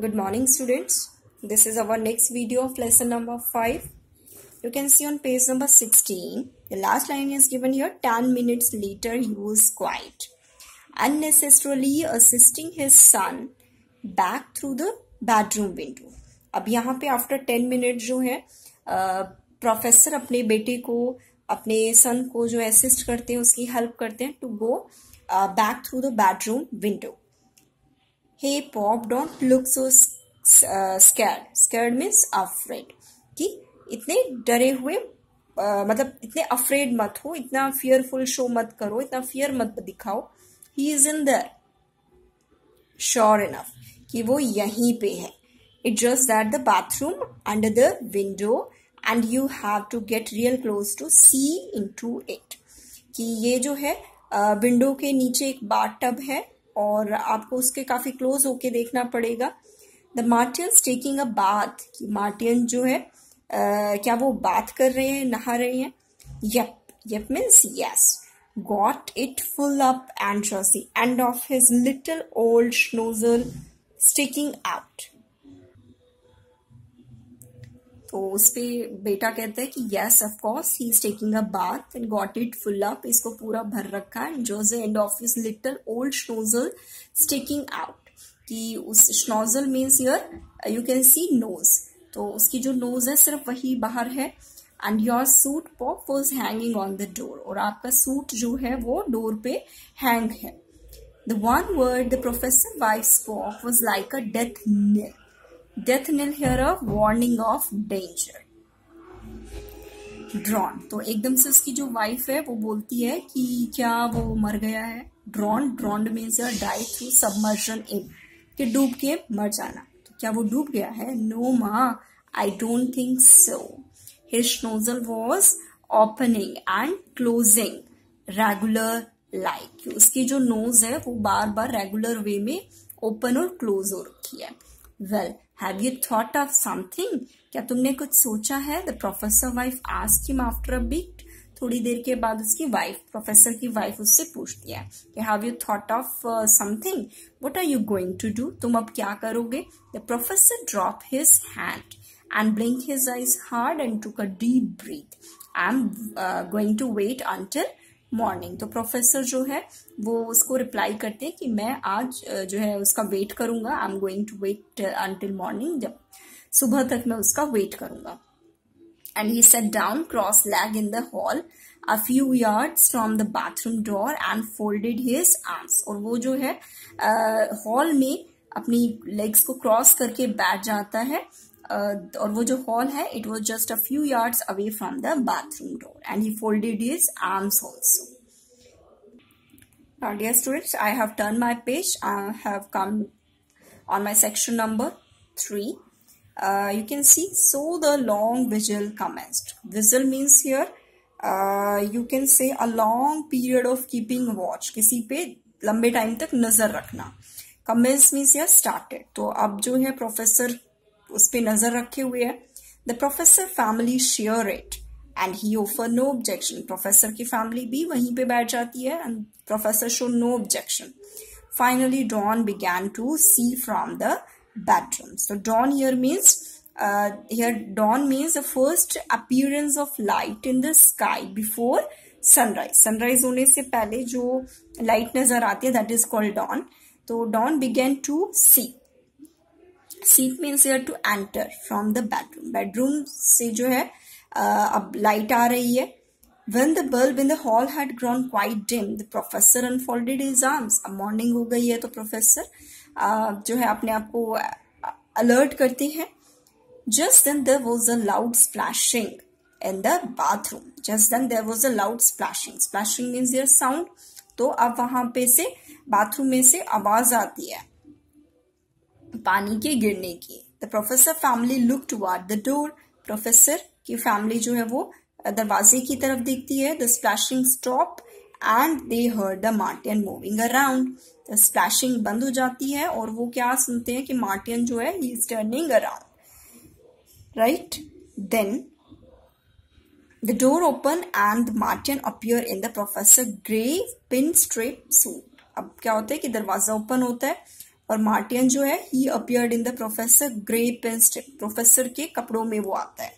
Good morning, students. This is our next video of lesson number 5. You can see on page number 16, the last line is given here. 10 minutes later, he was quiet, unnecessarily assisting his son back through the bedroom window. अब यहाँ पे after 10 minute जो है professor अपने बेटे को, अपने सन को जो असिस्ट करते हैं, उसकी हेल्प करते हैं to go back through the bedroom window. Hey Pop, don't look so scared. Scared means afraid. कि इतने डरे हुए मतलब इतने अफ्रेड मत हो, इतना फियरफुल शो मत करो, इतना फियर मत दिखाओ. He is in there. Sure enough कि वो यहीं पे है. It's just that the bathroom under the window and you have to get real close to see into it. कि ये जो है विंडो के नीचे एक बाथटब है और आपको उसके काफी क्लोज होके देखना पड़ेगा. The Martians taking a bath. Martian जो है क्या वो बात कर रहे हैं, नहा रहे हैं? Yup means yes. Got it full up and was the end of his little old schnozzle sticking out. तो उस पे बेटा कहता है कि yes of course he is taking a bath and got it full up. इसको पूरा भर रखा है. जो the end of his little old snozzle sticking out. कि उस snozzle means here you can see nose. तो उसकी जो नोज है सिर्फ वही बाहर है. And your suit pop was hanging on the door. और आपका सूट जो है वो डोर पे हैंग है. The one word the professor wife spoke was like a death knell. Death knell here of warning of danger. Drawn. तो एकदम से उसकी जो वाइफ है वो बोलती है कि क्या वो मर गया है. Drowned means die through submersion in. कि डूब के मर जाना. तो क्या वो डूब गया है? No ma, I don't think so. His nozzle was opening and closing regular like. उसकी जो नोज है वो बार बार रेगुलर वे में ओपन और क्लोज हो रखी है. Well, have you thought of something? क्या तुमने कुछ सोचा है? The professor wife asked him after a bit. थोड़ी देर के बाद उसकी वाइफ, प्रोफेसर की वाइफ उससे पूछती है कि have you thought of something? What are you going to do? तुम अब क्या करोगे? The professor dropped his hand and blinked his eyes hard and took a deep breath. I'm going to wait until morning. तो professor जो है वो उसको reply करते हैं कि मैं आज जो है उसका वेट करूंगा. I am going to wait until morning. जब सुबह तक मैं उसका वेट करूंगा. And he set down cross leg in the hall a few yards from the bathroom door and folded his arms. और वो जो है हॉल में अपनी लेग्स को क्रॉस करके बैठ जाता है. और वो जो हॉल है it was just a few yards away from the bathroom door and he folded his arms also. Now dear students, I have turned my page. I have come on my section number 3. You can see, so the long vigil commenced. Vigil means here you can say a long period of keeping watch. किसी पे लंबे time तक नजर रखना. Commenced means here started. तो अब जो है प्रोफेसर उस पे नजर रखे हुए है. The professor family share it and he offer no objection. Professor की फैमिली भी वहीं पे बैठ जाती है and professor show no objection. Finally dawn began to see from the bedroom. So dawn here means dawn means the first appearance of light in the sky before sunrise. Sunrise होने से पहले जो लाइट नजर आती है that is called dawn. तो dawn began to see. Seek means here to enter from the bedroom. Bedroom से जो है अब लाइट आ रही है. When the bulb in the hall had grown quite dim, the professor unfolded his arms. अब morning हो गई है तो प्रोफेसर जो है अपने आप को अलर्ट करते हैं. Just then there was a loud splashing in the bathroom. Just then there was a loud splashing. Splashing means there sound. तो अब वहां पे से बाथरूम में से आवाज आती है पानी के गिरने की. The professor family look toward the door. Professor की फैमिली जो है वो दरवाजे की तरफ देखती है. The splashing stop and they heard the Martian moving around. The splashing बंद हो जाती है और वो क्या सुनते हैं कि मार्टियन जो है he is turning around. Right. Then the door open and Martian appear in the professor grey pinstripe suit. अब क्या होता है कि दरवाजा ओपन होता है और मार्टियन जो है he appeared in the professor grey pinstripe, professor के कपड़ों में वो आता है.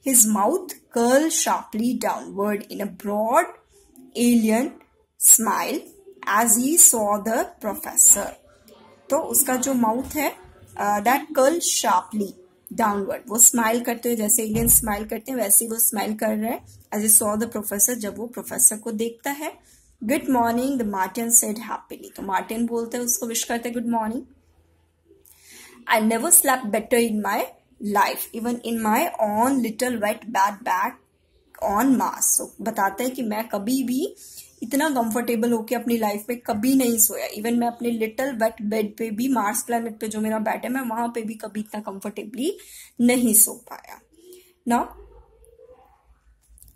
His mouth curled sharply downward in a broad alien smile as he saw the professor. तो उसका जो माउथ है that curled sharply downward, वो स्माइल करते हुए जैसे एलियन स्माइल करते हैं वैसे ही वो स्माइल कर रहा है as he saw the professor, जब वो प्रोफेसर को देखता है. Good morning, the Martian said happily. तो मार्टिन बोलते हैं उसको विश करते हैं good morning. I never slept better in my life, even in my own little wet bed back on Mars. So बताता है कि मैं कभी भी इतना कंफर्टेबल होके अपनी लाइफ में कभी नहीं सोया. इवन मैं अपने लिटिल वेट बेड पे भी, मार्स प्लैनेट पे जो मेरा बेड है, मैं वहां पे भी कभी इतना कंफर्टेबली नहीं सो पाया. Now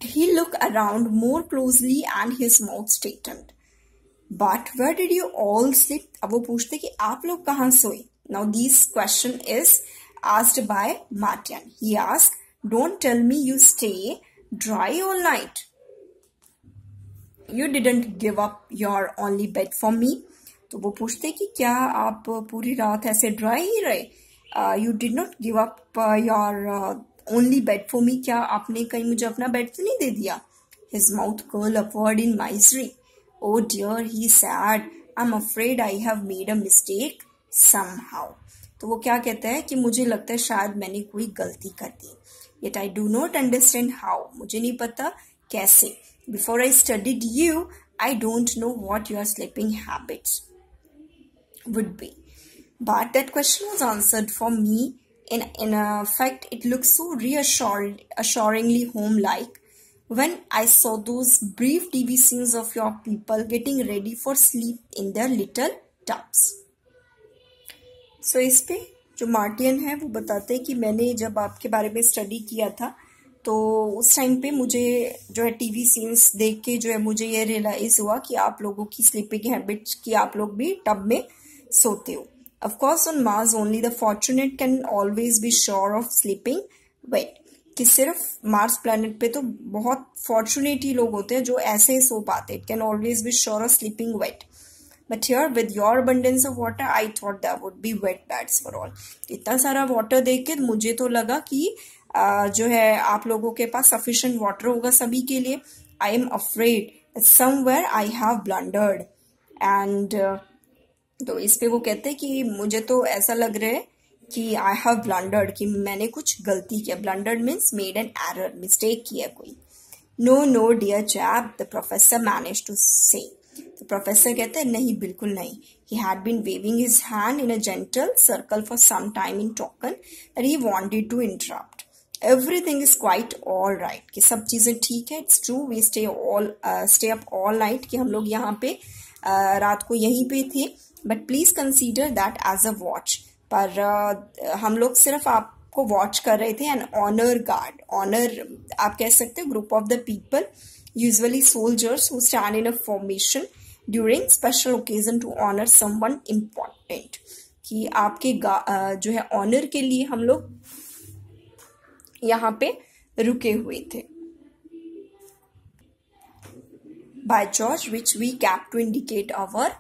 he looked around more closely and his mouth straightened. But where did you all sleep? अब वो पूछते कि आप लोग कहाँ सोए. Now this question is asked by Martian. He asked, don't tell me you stay dry all night. You didn't give up your only bed for me. तो वो पूछते कि क्या आप पूरी रात ऐसे ड्राई ही रहे. You did not give up your only bed for me. क्या आपने कहीं मुझे अपना बेड तो नहीं दे दिया. His mouth curled upward in misery. Oh dear, he said, I'm afraid I have made a mistake somehow. तो वो क्या कहता है कि मुझे लगता है शायद मैंने कोई गलती कर दी. Yet I do not understand how. मुझे नहीं पता कैसे. Before I studied you, I don't know what your sleeping habits would be. But that question was answered for me. In fact, it looks so assuringly home-like when I saw those brief TV scenes of your people getting ready for sleep in their little tubs. So इस पे जो Martian है वो बताते हैं कि मैंने जब आपके बारे में स्टडी किया था तो उस टाइम पे मुझे जो है टीवी सीन्स देख के जो है मुझे ये रियलाइज हुआ कि आप लोगों की स्लीपिंग हैबिट्स की आप लोग भी टब में सोते हो. Of course, on Mars only the fortunate can always be sure of sleeping wet. कि सिर्फ मार्स प्लैनेट पे तो बहुत फॉर्चुनेट ही लोग होते हैं जो ऐसे ही सो पाते. It can always be sure of sleeping wet. But here with your abundance of water, I thought there would be wet beds for all. इतना सारा वाटर देख के मुझे तो लगा कि जो है आप लोगों के पास sufficient वाटर होगा सभी के लिए. I am afraid that somewhere I have blundered. And तो इस पे वो कहते हैं कि मुझे तो ऐसा लग रहा है कि आई हैव ब्लंडर्ड, कि मैंने कुछ गलती किया. Blundered means made an error, mistake किया कोई. No no dear chap, the professor manage to say. तो प्रोफेसर कहते हैं नहीं, बिल्कुल नहीं. He had been waving his hand in a gentle circle for some time in token that he wanted to interrupt. Everything is quite all right, कि सब चीजें ठीक है. It's true, we stay up all night, कि हम लोग यहाँ पे रात को यहीं पे थे. But please consider that as a watch. पर हम लोग सिर्फ आपको वॉच कर रहे थे. एन ऑनर गार्ड, ऑनर आप कह सकते हो group of the people, usually soldiers who stand in a formation during special occasion to honour someone important. कि आपके जो है ऑनर के लिए हम लोग यहाँ पे रुके हुए थे. By George which we cap to indicate our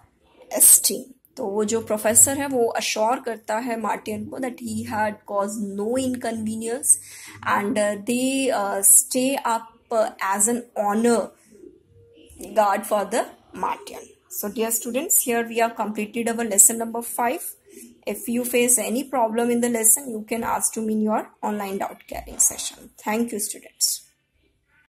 esteem. तो वो जो प्रोफेसर है वो अश्योर करता है मार्टियन को that he had caused no inconvenience and they stay up as an honour guard for the Martian. So dear students, here we have completed our lesson number 5. If you face any problem in the lesson, you can ask to me in your online doubt clearing session. Thank you students.